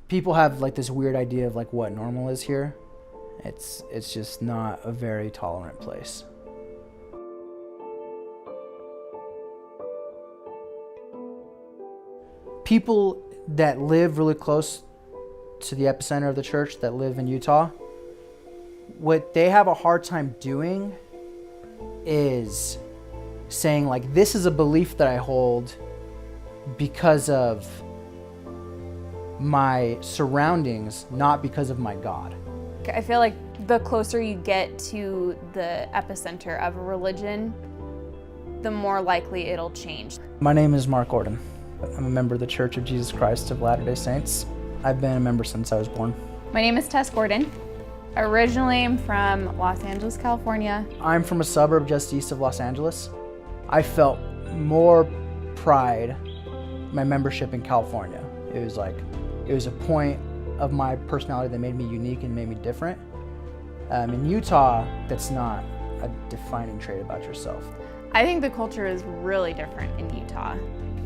People have like this weird idea of like what normal is here. It's just not a very tolerant place. People that live really close to the epicenter of the church, that live in Utah, what they have a hard time doing is saying like, this is a belief that I hold because of my surroundings, not because of my God. I feel like the closer you get to the epicenter of a religion, the more likely it'll change. My name is Mark Gordon. I'm a member of the Church of Jesus Christ of Latter-day Saints. I've been a member since I was born. My name is Tess Gordon. Originally, I'm from Los Angeles, California. I'm from a suburb just east of Los Angeles. I felt more pride in my membership in California. It was a point of my personality that made me unique and made me different. In Utah, that's not a defining trait about yourself. I think the culture is really different in Utah.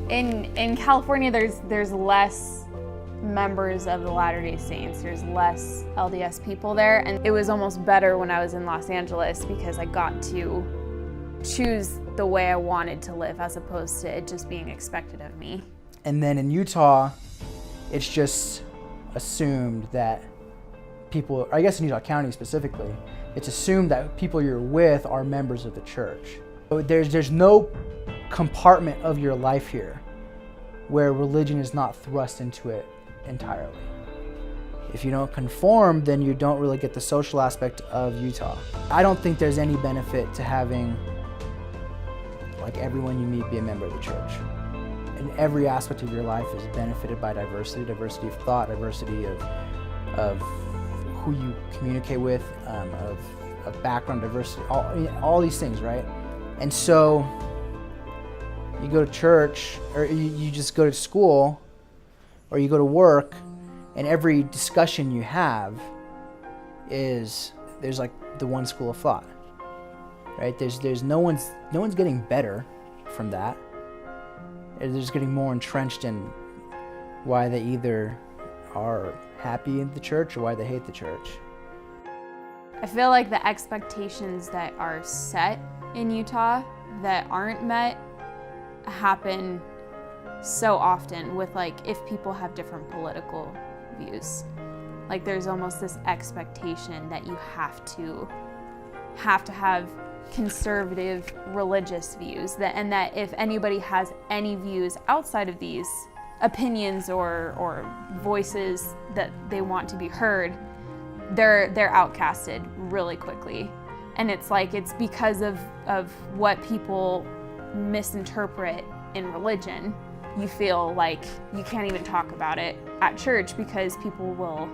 In California, there's less members of the Latter-day Saints. There's less LDS people there, and it was almost better when I was in Los Angeles because I got to choose the way I wanted to live as opposed to it just being expected of me. And then in Utah, it's just assumed that people, I guess in Utah County specifically, it's assumed that people you're with are members of the church. So there's no compartment of your life here where religion is not thrust into it entirely. If you don't conform, then you don't really get the social aspect of Utah. I don't think there's any benefit to having like everyone you meet be a member of the church. And every aspect of your life is benefited by diversity of thought, diversity of who you communicate with, of background diversity, all these things, right? And so you go to church, or you just go to school, or you go to work, and every discussion you have there's like the one school of thought, right? There's no one's getting better from that. They're just getting more entrenched in why they either are happy in the church or why they hate the church. I feel like the expectations that are set in Utah that aren't met happen so often with like if people have different political views. Like there's almost this expectation that you have to have conservative religious views, and that if anybody has any views outside of these opinions or voices that they want to be heard, they're outcasted really quickly. And it's like it's because of what people misinterpret in religion. You feel like you can't even talk about it at church because people will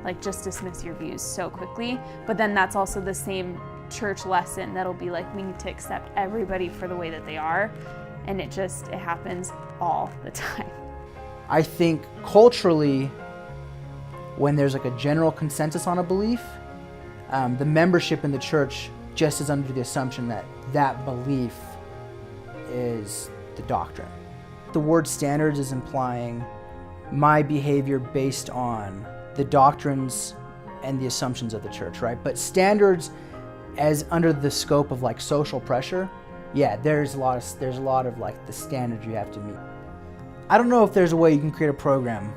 like just dismiss your views so quickly. But then that's also the same church lesson that'll be like, we need to accept everybody for the way that they are, and it happens all the time. I think culturally, when there's like a general consensus on a belief, the membership in the church just is under the assumption that that belief is the doctrine. The word standards is implying my behavior based on the doctrines and the assumptions of the church, right? But standards as under the scope of like social pressure, yeah, there's a lot of like the standards you have to meet. I don't know if there's a way you can create a program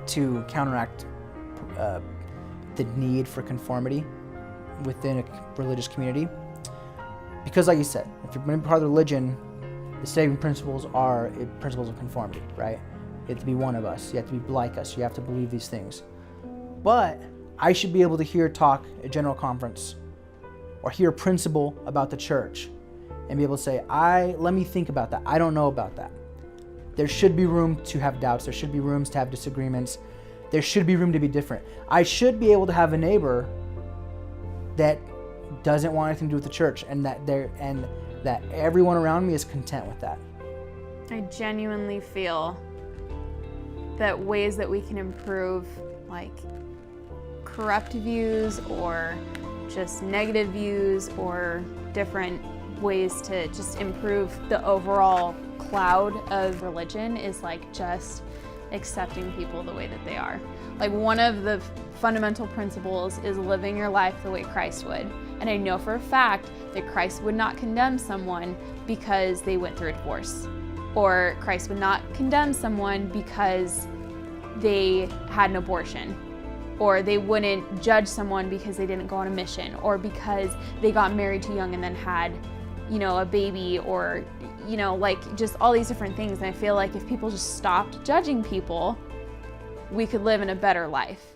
to counteract the need for conformity within a religious community. Because like you said, if you're part of the religion, the saving principles are principles of conformity, right? You have to be one of us. You have to be like us. You have to believe these things. But I should be able to hear talk at general conference or hear a principle about the church and be able to say, let me think about that. I don't know about that. There should be room to have doubts. There should be rooms to have disagreements. There should be room to be different. I should be able to have a neighbor that doesn't want anything to do with the church and that everyone around me is content with that. I genuinely feel that ways that we can improve like corrupt views or just negative views or different ways to just improve the overall cloud of religion is like just accepting people the way that they are. Like, one of the fundamental principles is living your life the way Christ would. And I know for a fact that Christ would not condemn someone because they went through a divorce. Or Christ would not condemn someone because they had an abortion. Or they wouldn't judge someone because they didn't go on a mission, or because they got married too young and then had, a baby, or, like just all these different things. And I feel like if people just stopped judging people, we could live in a better life.